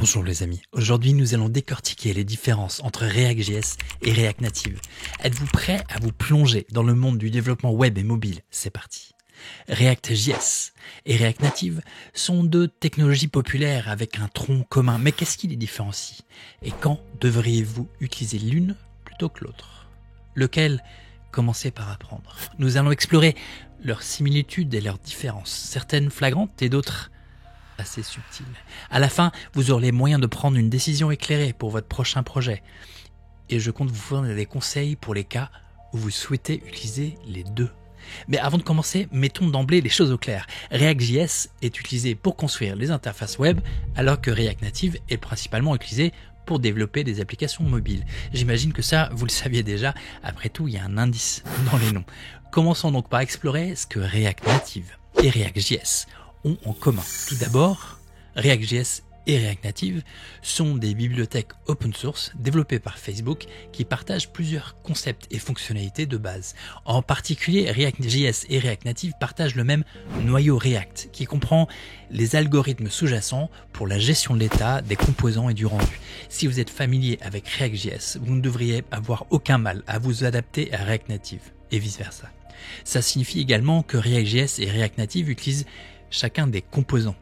Bonjour les amis, aujourd'hui nous allons décortiquer les différences entre React.js et React Native. Êtes-vous prêts à vous plonger dans le monde du développement web et mobile? C'est parti. React.js et React Native sont deux technologies populaires avec un tronc commun, mais qu'est-ce qui les différencie? Et quand devriez-vous utiliser l'une plutôt que l'autre? Lequel commencer par apprendre? Nous allons explorer leurs similitudes et leurs différences, certaines flagrantes et d'autres assez subtil. À la fin, vous aurez les moyens de prendre une décision éclairée pour votre prochain projet. Et je compte vous fournir des conseils pour les cas où vous souhaitez utiliser les deux. Mais avant de commencer, mettons d'emblée les choses au clair. React.js est utilisé pour construire les interfaces web, alors que React Native est principalement utilisé pour développer des applications mobiles. J'imagine que ça, vous le saviez déjà. Après tout, il y a un indice dans les noms. Commençons donc par explorer ce que React Native et React.js ont en commun. Tout d'abord, React.js et React Native sont des bibliothèques open source développées par Facebook qui partagent plusieurs concepts et fonctionnalités de base. En particulier, React.js et React Native partagent le même noyau React qui comprend les algorithmes sous-jacents pour la gestion de l'état, des composants et du rendu. Si vous êtes familier avec React.js, vous ne devriez avoir aucun mal à vous adapter à React Native et vice-versa. Ça signifie également que React.js et React Native utilisent chacun des composants.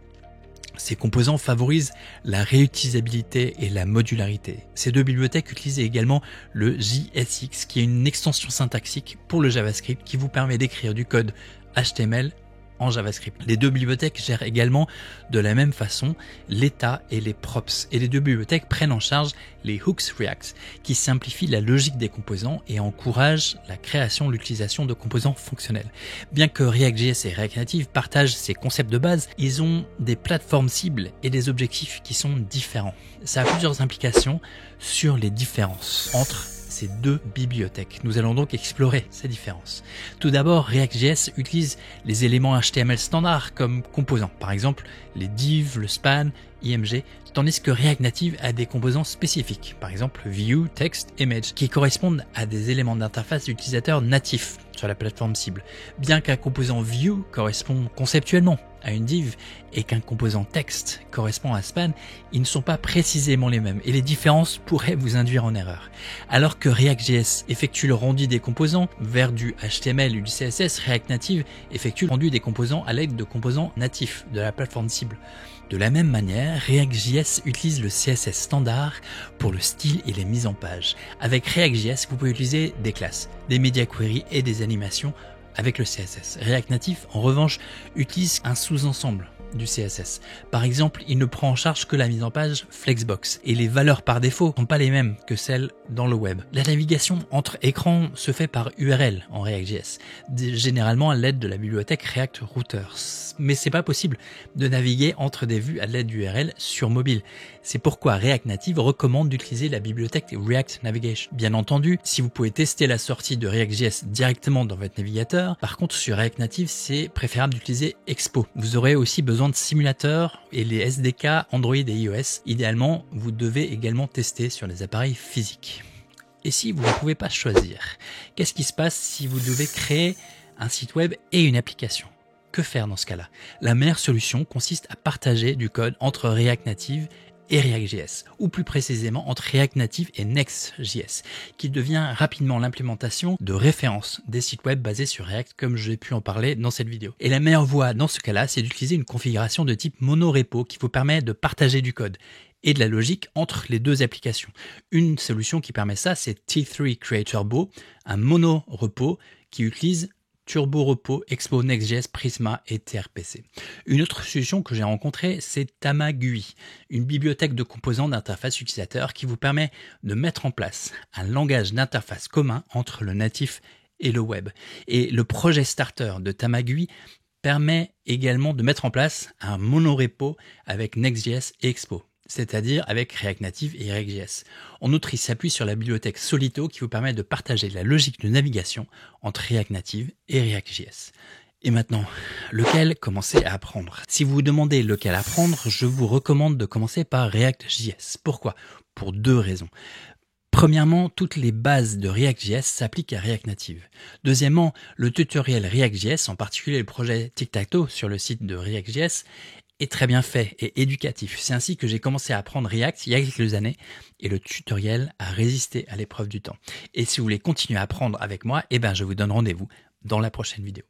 Ces composants favorisent la réutilisabilité et la modularité. Ces deux bibliothèques utilisent également le JSX, qui est une extension syntaxique pour le JavaScript qui vous permet d'écrire du code HTML en JavaScript. Les deux bibliothèques gèrent également de la même façon l'état et les props. Et les deux bibliothèques prennent en charge les hooks React, qui simplifient la logique des composants et encouragent la création et l'utilisation de composants fonctionnels. Bien que React.js et React Native partagent ces concepts de base, ils ont des plateformes cibles et des objectifs qui sont différents. Ça a plusieurs implications sur les différences entre ces deux bibliothèques. Nous allons donc explorer ces différences. Tout d'abord, React.js utilise les éléments HTML standards comme composants, par exemple les divs, le span, img, tandis que React Native a des composants spécifiques, par exemple view, text, image, qui correspondent à des éléments d'interface d'utilisateurs natifs sur la plateforme cible. Bien qu'un composant view correspond conceptuellement à une div et qu'un composant text correspond à un span, ils ne sont pas précisément les mêmes et les différences pourraient vous induire en erreur. Alors que React.js effectue le rendu des composants vers du HTML ou du CSS, React Native effectue le rendu des composants à l'aide de composants natifs de la plateforme cible. De la même manière, React.js utilise le CSS standard pour le style et les mises en page. Avec React.js, vous pouvez utiliser des classes, des media queries et des animations avec le CSS. React Native, en revanche, utilise un sous-ensemble du CSS. Par exemple, il ne prend en charge que la mise en page Flexbox et les valeurs par défaut ne sont pas les mêmes que celles dans le web. La navigation entre écrans se fait par URL en React.js, généralement à l'aide de la bibliothèque React Routers. Mais c'est pas possible de naviguer entre des vues à l'aide d'URL sur mobile. C'est pourquoi React Native recommande d'utiliser la bibliothèque React Navigation. Bien entendu, si vous pouvez tester la sortie de React.js directement dans votre navigateur, par contre sur React Native, c'est préférable d'utiliser Expo. Vous aurez aussi besoin de simulateurs et les SDK Android et iOS. Idéalement, vous devez également tester sur les appareils physiques. Et si vous ne pouvez pas choisir, qu'est-ce qui se passe si vous devez créer un site web et une application? Que faire dans ce cas-là? La meilleure solution consiste à partager du code entre React Native et React.js, ou plus précisément entre React Native et Next.js, qui devient rapidement l'implémentation de référence des sites web basés sur React, comme j'ai pu en parler dans cette vidéo. Et la meilleure voie dans ce cas-là, c'est d'utiliser une configuration de type monorepo qui vous permet de partager du code et de la logique entre les deux applications. Une solution qui permet ça, c'est T3 Creatorbo, un monorepo qui utilise Turbo Repo, Expo, Next.js, Prisma et TRPC. Une autre solution que j'ai rencontrée, c'est Tamagui, une bibliothèque de composants d'interface utilisateur qui vous permet de mettre en place un langage d'interface commun entre le natif et le web. Et le projet starter de Tamagui permet également de mettre en place un monorepo avec Next.js et Expo, c'est-à-dire avec React Native et React.js. En outre, il s'appuie sur la bibliothèque Solito qui vous permet de partager la logique de navigation entre React Native et React.js. Et maintenant, lequel commencer à apprendre? Si vous vous demandez lequel apprendre, je vous recommande de commencer par React.js. Pourquoi? Pour deux raisons. Premièrement, toutes les bases de React.js s'appliquent à React Native. Deuxièmement, le tutoriel React.js, en particulier le projet Tic-Tac-Toe sur le site de React.js, est très bien fait et éducatif. C'est ainsi que j'ai commencé à apprendre React il y a quelques années et le tutoriel a résisté à l'épreuve du temps. Et si vous voulez continuer à apprendre avec moi, je vous donne rendez-vous dans la prochaine vidéo.